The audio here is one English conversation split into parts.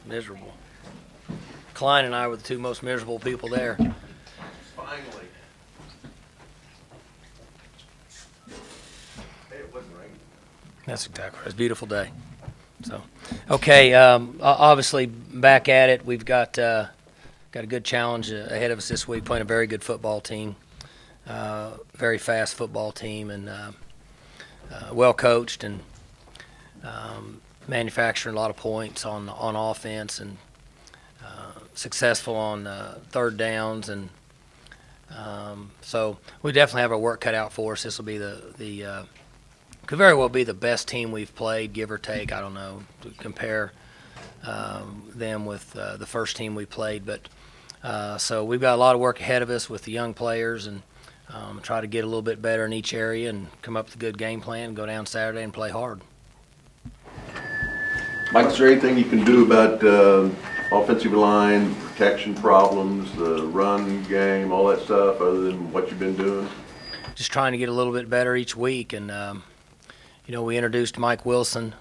miserable. Klein and I were the two most miserable people there. Finally. Hey, it wasn't raining. That's exactly right. It's a beautiful day. So, okay, obviously back at it. We've got a good challenge ahead of us this week, playing a very good football team, very fast football team, and well coached and manufacturing a lot of points on offense and successful on third downs, and so we definitely have our work cut out for us. This will be could very well be the best team we've played, give or take. I don't know, to compare them with the first team we played, but so we've got a lot of work ahead of us with the young players, and try to get a little bit better in each area and come up with a good game plan and go down Saturday and play hard. Mike, is there anything you can do about offensive line, protection problems, the run game, all that stuff, other than what you've been doing? Just trying to get a little bit better each week, and we introduced Mike Wilson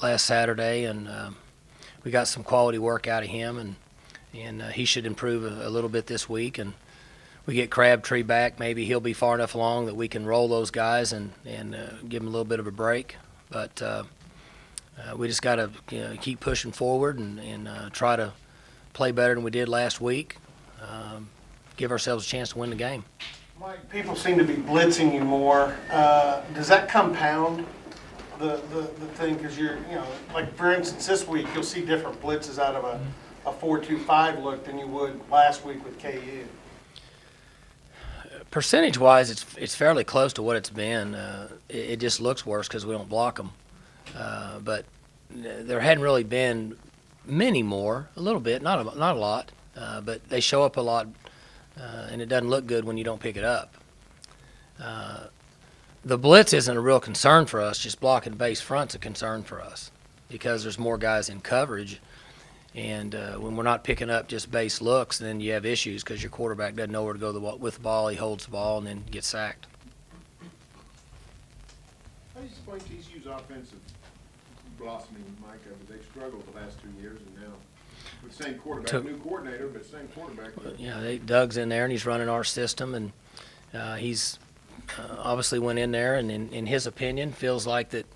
last Saturday, and we got some quality work out of him, and he should improve a little bit this week. And we get Crabtree back, maybe he'll be far enough along that we can roll those guys and give them a little bit of a break. But we just got to keep pushing forward and try to play better than we did last week, give ourselves a chance to win the game. Mike, people seem to be blitzing you more. Does that compound the thing? Because like for instance, this week you'll see different blitzes out of a 4-2-5 look than you would last week with KU. Percentage-wise, it's fairly close to what it's been. It just looks worse because we don't block them. But there hadn't really been many more, a little bit, not a lot, but they show up a lot, and it doesn't look good when you don't pick it up. The blitz isn't a real concern for us. Just blocking base front's a concern for us because there's more guys in coverage. And when we're not picking up just base looks, then you have issues because your quarterback doesn't know where to go with the ball. He holds the ball and then gets sacked. How do you explain TCU's offensive blossoming, Mike? They've struggled the last 2 years, and now with the same quarterback, new coordinator, but same quarterback. Yeah, Doug's in there, and he's running our system, and he's obviously went in there, and in his opinion, feels like that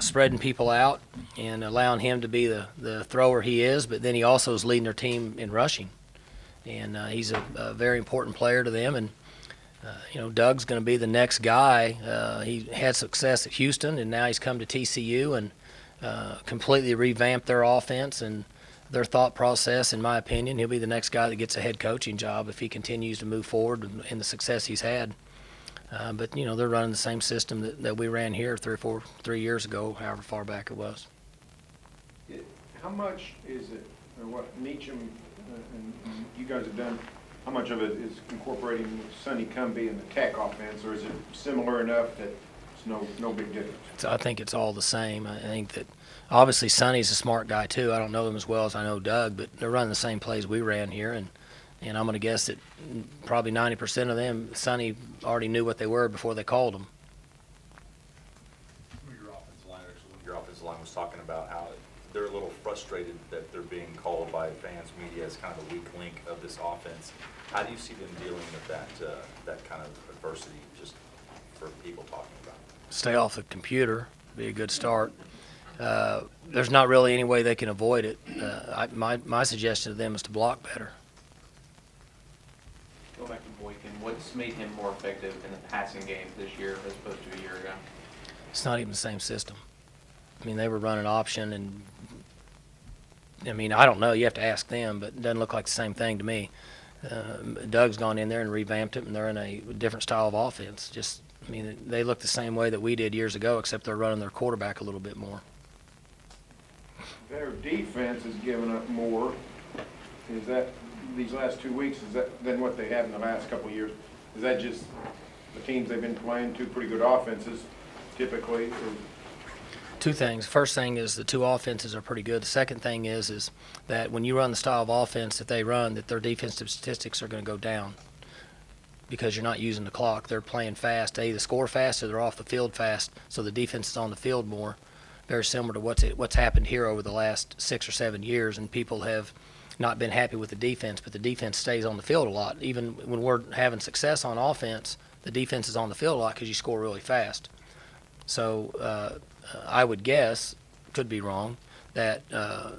spreading people out and allowing him to be the thrower he is, but then he also is leading their team in rushing. And he's a very important player to them, and Doug's going to be the next guy. He had success at Houston, and now he's come to TCU and completely revamped their offense and their thought process. In my opinion, he'll be the next guy that gets a head coaching job if he continues to move forward in the success he's had. But they're running the same system that we ran here 3 years ago, however far back it was. How much is it, or what Meacham and you guys have done, how much of it is incorporating Sonny Cumbie and the Tech offense, or is it similar enough that it's no big difference? I think it's all the same. I think that obviously Sonny's a smart guy too. I don't know him as well as I know Doug, but they're running the same plays we ran here, and I'm going to guess that probably 90% of them, Sonny already knew what they were before they called them. Your offensive line was talking about how they're a little frustrated that they're being called by fans, media as kind of a weak link of this offense. How do you see them dealing with that kind of adversity, just for people talking about it? Stay off the computer, be a good start. There's not really any way they can avoid it. My suggestion to them is to block better. Go back to Boykin. What's made him more effective in the passing game this year as opposed to a year ago? It's not even the same system. I mean, they were running option, and I don't know. You have to ask them, but it doesn't look like the same thing to me. Doug's gone in there and revamped it, and they're in a different style of offense. They look the same way that we did years ago, except they're running their quarterback a little bit more. Their defense has given up more. Is that these last 2 weeks, is that than what they have in the last couple of years? Is that just the teams they've been playing, two pretty good offenses typically? Or? Two things. First thing is the two offenses are pretty good. The second thing is that when you run the style of offense that they run, that their defensive statistics are going to go down because you're not using the clock. They're playing fast. They either score fast or they're off the field fast, so the defense is on the field more. very similar to what's happened here over the last 6 or 7 years, and people have not been happy with the defense, but the defense stays on the field a lot. Even when we're having success on offense, the defense is on the field a lot because you score really fast. So I would guess, could be wrong, that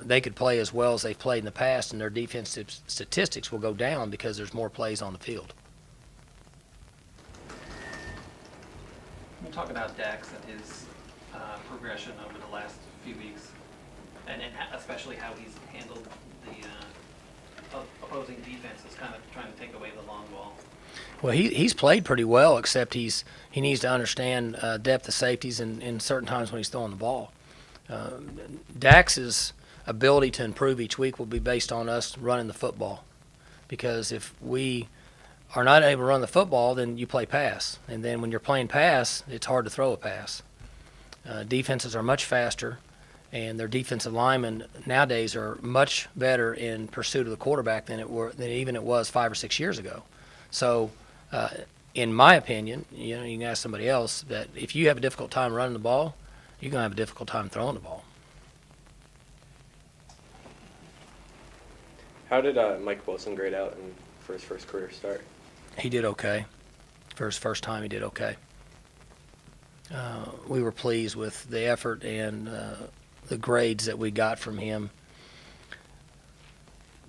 they could play as well as they've played in the past, and their defensive statistics will go down because there's more plays on the field. Can you talk about Dax and his progression over the last few weeks, and especially how he's handled the opposing defenses, kind of trying to take away the long ball? Well, he's played pretty well, except he needs to understand depth of safeties and certain times when he's throwing the ball. Dax's ability to improve each week will be based on us running the football, because if we are not able to run the football, then you play pass, and then when you're playing pass, it's hard to throw a pass. Defenses are much faster, and their defensive linemen nowadays are much better in pursuit of the quarterback than even it was 5 or 6 years ago. So, in my opinion, you can ask somebody else, that if you have a difficult time running the ball, you're going to have a difficult time throwing the ball. How did Mike Wilson grade out for his first career start? He did okay. For his first time, he did okay. We were pleased with the effort and the grades that we got from him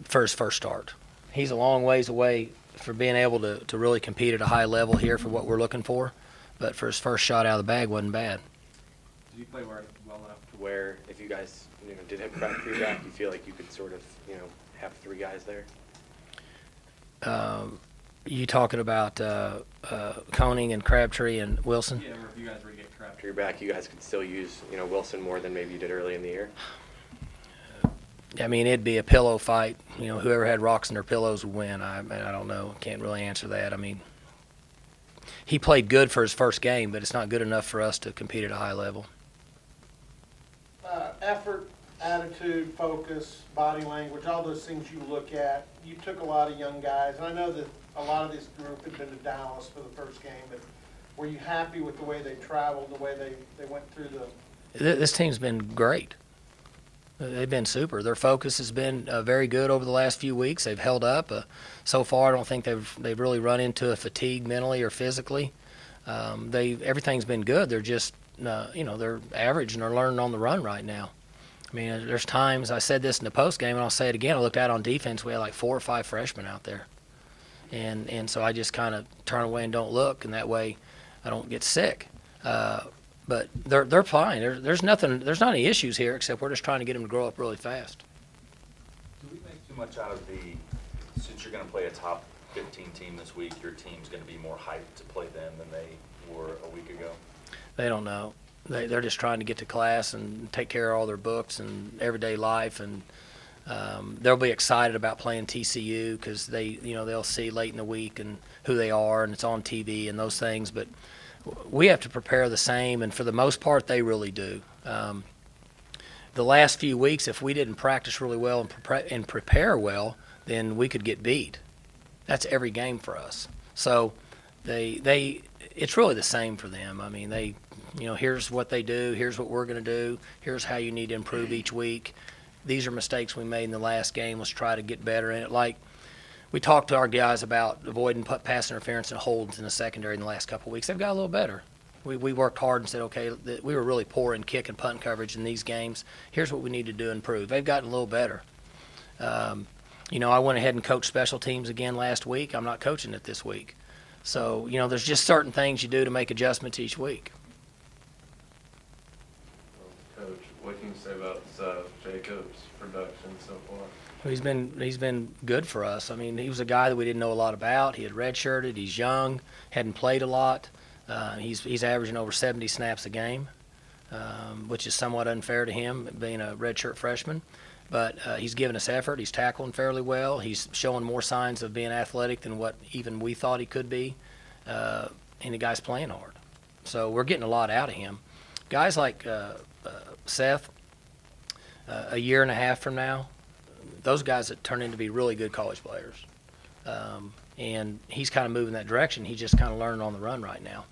for his first start. He's a long ways away for being able to really compete at a high level here for what we're looking for, but for his first shot out of the bag wasn't bad. Did you play well enough to where if you guys did hit crack for your back, you feel like you could sort of have 3 guys there? You talking about Koenig and Crabtree and Wilson? Yeah, or if you guys were to get trapped. For your back, you guys could still use Wilson more than maybe you did early in the year? I mean, it'd be a pillow fight. Whoever had rocks in their pillows would win. I don't know. Can't really answer that. I mean, he played good for his first game, but it's not good enough for us to compete at a high level. Effort, attitude, focus, body language, all those things you look at. You took a lot of young guys, and I know that a lot of this group had been to Dallas for the first game, but were you happy with the way they traveled, the way they went through the... This team's been great. They've been super. Their focus has been very good over the last few weeks. They've held up. So far, I don't think they've really run into a fatigue mentally or physically. Everything's been good. They're just they're average and they're learning on the run right now. I mean, there's times, I said this in the post game, and I'll say it again. I looked out on defense. We had like 4 or 5 freshmen out there, and so I just kind of turn away and don't look, and that way I don't get sick. But they're fine. There's not any issues here, except we're just trying to get them to grow up really fast. Do we make too much out of since you're going to play a top 15 team this week, your team's going to be more hyped to play them than they were a week ago? They don't know. They're just trying to get to class and take care of all their books and everyday life, and they'll be excited about playing TCU because they'll see late in the week and who they are, and it's on TV and those things. But we have to prepare the same, and for the most part, they really do. The last few weeks, if we didn't practice really well and prepare well, then we could get beat. That's every game for us. So it's really the same for them. I mean, here's what they do, here's what we're going to do, here's how you need to improve each week. These are mistakes we made in the last game. Let's try to get better in it. Like, we talked to our guys about avoiding pass interference and holds in the secondary in the last couple of weeks. They've got a little better. We worked hard and said, okay, we were really poor in kick and punt coverage in these games. Here's what we need to do to improve. They've gotten a little better. I went ahead and coached special teams again last week. I'm not coaching it this week. So, there's just certain things you do to make adjustments each week. Coach, what can you say about Jacob's production so far? He's been good for us. I mean, he was a guy that we didn't know a lot about. He had redshirted. He's young, hadn't played a lot. He's averaging over 70 snaps a game, which is somewhat unfair to him, being a redshirt freshman. But he's given us effort. He's tackling fairly well. He's showing more signs of being athletic than what even we thought he could be. And the guy's playing hard. So we're getting a lot out of him. Guys like Seth, a year and a half from now, those guys that turn into be really good college players. And he's kind of moving that direction. He's just kind of learning on the run right now.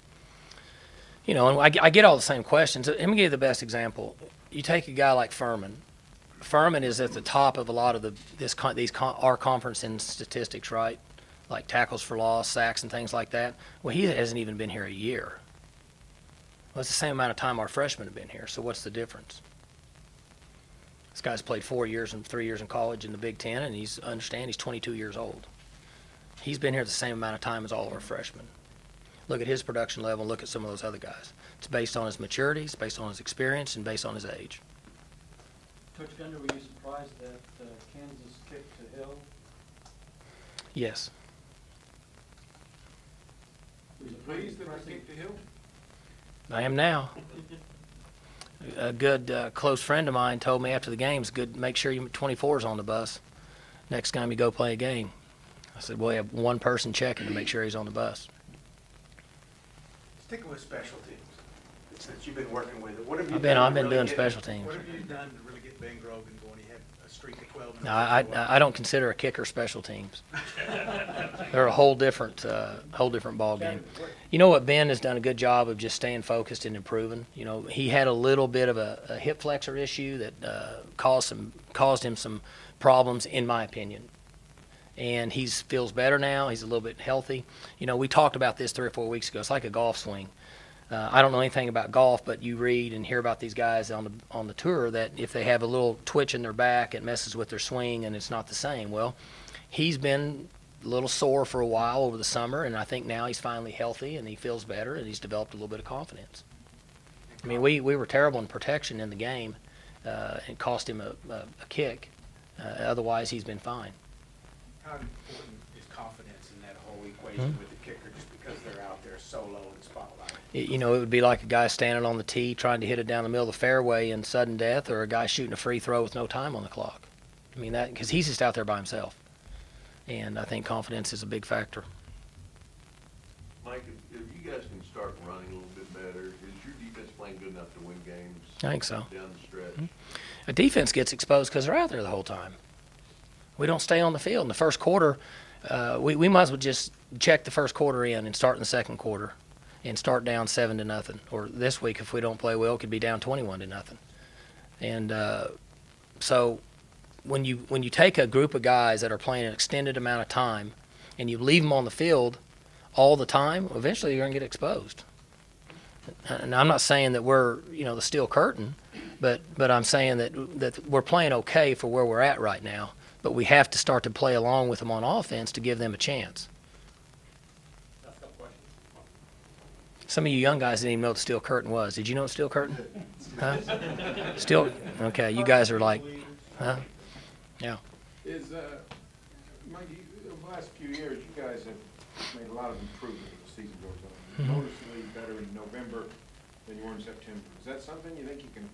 And I get all the same questions. Let me give you the best example. you take a guy like Furman. Furman is at the top of a lot of our conference in statistics, right? Like tackles for loss, sacks, and things like that. Well, he hasn't even been here a year. Well, it's the same amount of time our freshmen have been here. So what's the difference? This guy's played 4 years and 3 years in college in the Big Ten, and he's 22 years old. He's been here the same amount of time as all of our freshmen. Look at his production level and look at some of those other guys. It's based on his maturity, it's based on his experience, and based on his age. Coach Gundy, were you surprised that Kansas kicked to Hill? Yes. Were you pleased that they kicked to Hill? I am now. A good close friend of mine told me after the game, it's good, make sure you 24's on the bus next time you go play a game. I said, well, we have one person checking to make sure he's on the bus. Sticking with special teams, since you've been working with it, what have you I've done? been to really doing get- special teams. What have you done to really get Ben Grogan going? He had a streak of 12. in a No, row for a while. I don't consider a kicker special teams. They're a whole different ball game. You know what? Ben has done a good job of just staying focused and improving. You know, he had a little bit of a hip flexor issue that caused him some problems, in my opinion. And he feels better now. He's a little bit healthy. You know, we talked about this 3 or 4 weeks ago. It's like a golf swing. I don't know anything about golf, but you read and hear about these guys on the tour that if they have a little twitch in their back, it messes with their swing and it's not the same. Well, he's been a little sore for a while over the summer, and I think now he's finally healthy and he feels better and he's developed a little bit of confidence. I mean, we were terrible in protection in the game and cost him a kick. Otherwise, he's been fine. How important is confidence in that whole equation with the kicker, just because they're out there solo in the spotlight? You know, it would be like a guy standing on the tee trying to hit it down the middle of the fairway in sudden death, or a guy shooting a free throw with no time on the clock. I mean, that because he's just out there by himself. And I think confidence is a big factor. Mike, if you guys can start running a little bit better, is your defense playing good enough to win games? I think so. Down the stretch? A defense gets exposed because they're out there the whole time. We don't stay on the field. In the first quarter, we might as well just check the first quarter in and start in the second quarter and start down 7-0. Or this week, if we don't play well, it could be down 21-0. And so when you take a group of guys that are playing an extended amount of time and you leave them on the field all the time, eventually you're going to get exposed. And I'm not saying that we're, the steel curtain, but I'm saying that we're playing okay for where we're at right now. But we have to start to play along with them on offense to give them a chance. Some of you young guys didn't even know what the steel curtain was. Did you know what steel curtain? Huh? Steel? Okay, you guys are like, huh? Yeah. Is, Mike, the last few years, you guys have made a lot of improvement as the season goes on. Noticeably better in November than you were in September. Is that something you think you can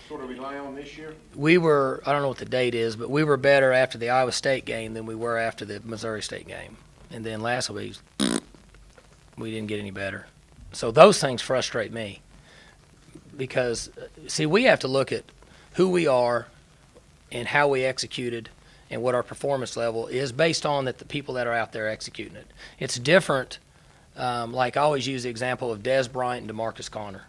sort of rely on this year? We were, I don't know what the date is, but we were better after the Iowa State game than we were after the Missouri State game. And then last week, we didn't get any better. So those things frustrate me because, see, we have to look at who we are and how we executed and what our performance level is based on that the people that are out there executing it. It's different. Like I always use the example of Des Bryant and DeMarcus Conner.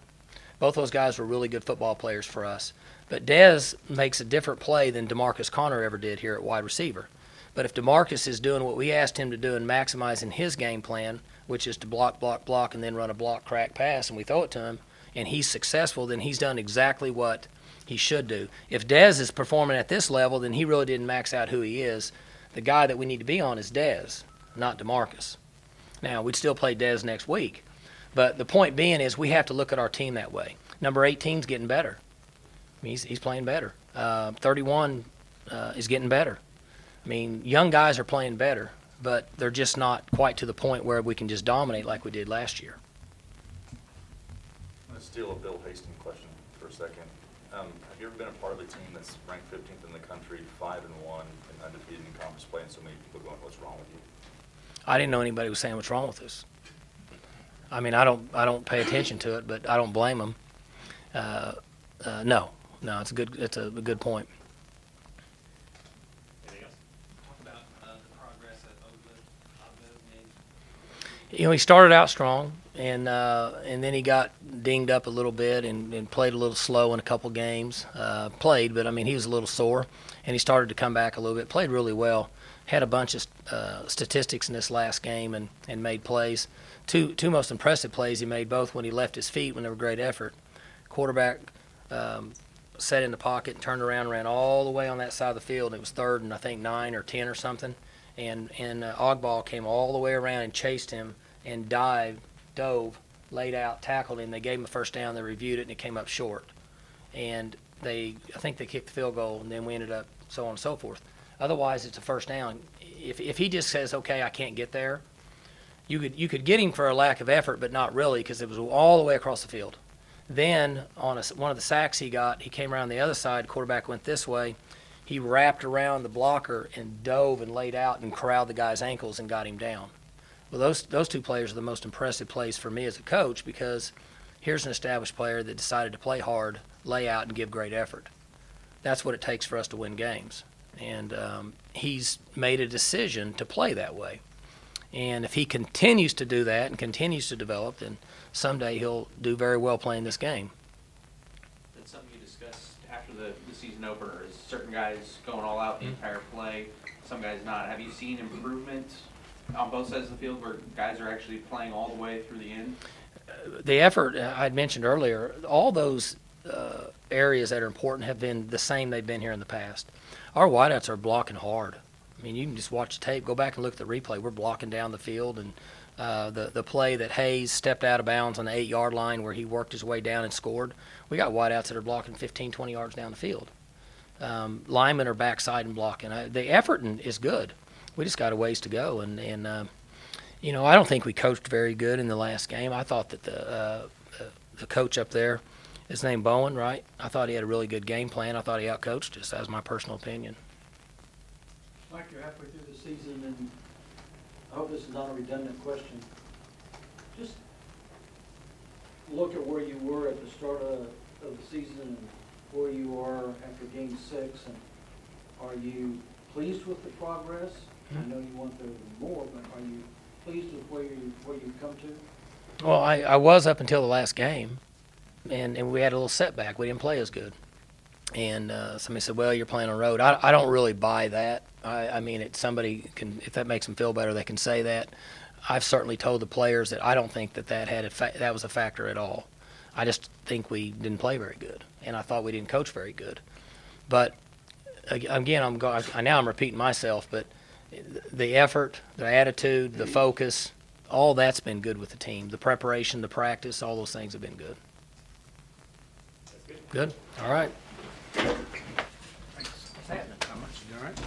Both those guys were really good football players for us. But Des makes a different play than DeMarcus Conner ever did here at wide receiver. But if DeMarcus is doing what we asked him to do and maximizing his game plan, which is to block, block, block, and then run a block, crack, pass, and we throw it to him, and he's successful, then he's done exactly what he should do. If Des is performing at this level, then he really didn't max out who he is. The guy that we need to be on is Des, not DeMarcus. Now, we'd still play Des next week. But the point being is we have to look at our team that way. Number 18's getting better. I mean, he's playing better. 31 is getting better. I mean, young guys are playing better, but they're just not quite to the point where we can just dominate like we did last year. I'm going to steal a Bill Hastings question for a second. Have you ever been a part of a team that's ranked 15th in the country, 5-1, and undefeated in conference play, and so many people going, what's wrong with you? I didn't know anybody was saying what's wrong with us. I mean, I don't pay attention to it, but I don't blame them. No, it's a good point. Anything else? Talk about the progress that Ogden made. He started out strong. and then he got dinged up a little bit and played a little slow in a couple games. Played, but I mean he was a little sore, and he started to come back a little bit. Played really well. Had a bunch of statistics in this last game and made plays. Two most impressive plays he made, both when he left his feet when they were great effort. Quarterback sat in the pocket and turned around and ran all the way on that side of the field. And it was 3rd and I think 9 or 10 or something. And Ogball came all the way around and chased him and dove, laid out, tackled him. They gave him a first down. They reviewed it and it came up short. And I think they kicked the field goal and then we ended up so on and so forth. Otherwise, it's a first down. If he just says, okay, I can't get there, you could get him for a lack of effort, but not really because it was all the way across the field. Then on one of the sacks he got, he came around the other side, quarterback went this way, he wrapped around the blocker and dove and laid out and corralled the guy's ankles and got him down. Well, those two players are the most impressive plays for me as a coach because here's an established player that decided to play hard, lay out, and give great effort. That's what it takes for us to win games. And he's made a decision to play that way. And if he continues to do that and continues to develop, then someday he'll do very well playing this game. That's something you discussed after the season opener, is certain guys going all out the entire play, some guys not. Have you seen improvement on both sides of the field where guys are actually playing all the way through the end? The effort I'd mentioned earlier, all those areas that are important have been the same they've been here in the past. Our wideouts are blocking hard. I mean, you can just watch the tape, go back and look at the replay. We're blocking down the field, and the play that Hayes stepped out of bounds on the 8-yard line where he worked his way down and scored, we got wideouts that are blocking 15, 20 yards down the field. Linemen are backside and blocking. The effort is good. We just got a ways to go, and you know, I don't think we coached very good in the last game. I thought that the coach up there, his name Bowen, right? I thought he had a really good game plan. I thought he outcoached us. That was my personal opinion. Mike, you're halfway through the season, and I hope this is not a redundant question. Just look at where you were at the start of the season and where you are after Game 6, and are you pleased with the progress? I know you want there to be more, but are you pleased with where you've come to? Well, I was up until the last game, and we had a little setback. We didn't play as good. And somebody said, well, you're playing on the road. I don't really buy that. I mean, somebody can, if that makes them feel better, they can say that. I've certainly told the players that I don't think that was a factor at all. I just think we didn't play very good, and I thought we didn't coach very good. But again, now I'm repeating myself, but the effort, the attitude, the focus, all that's been good with the team. The preparation, the practice, all those things have been good. Good. All right. What's happening? How much? You all right?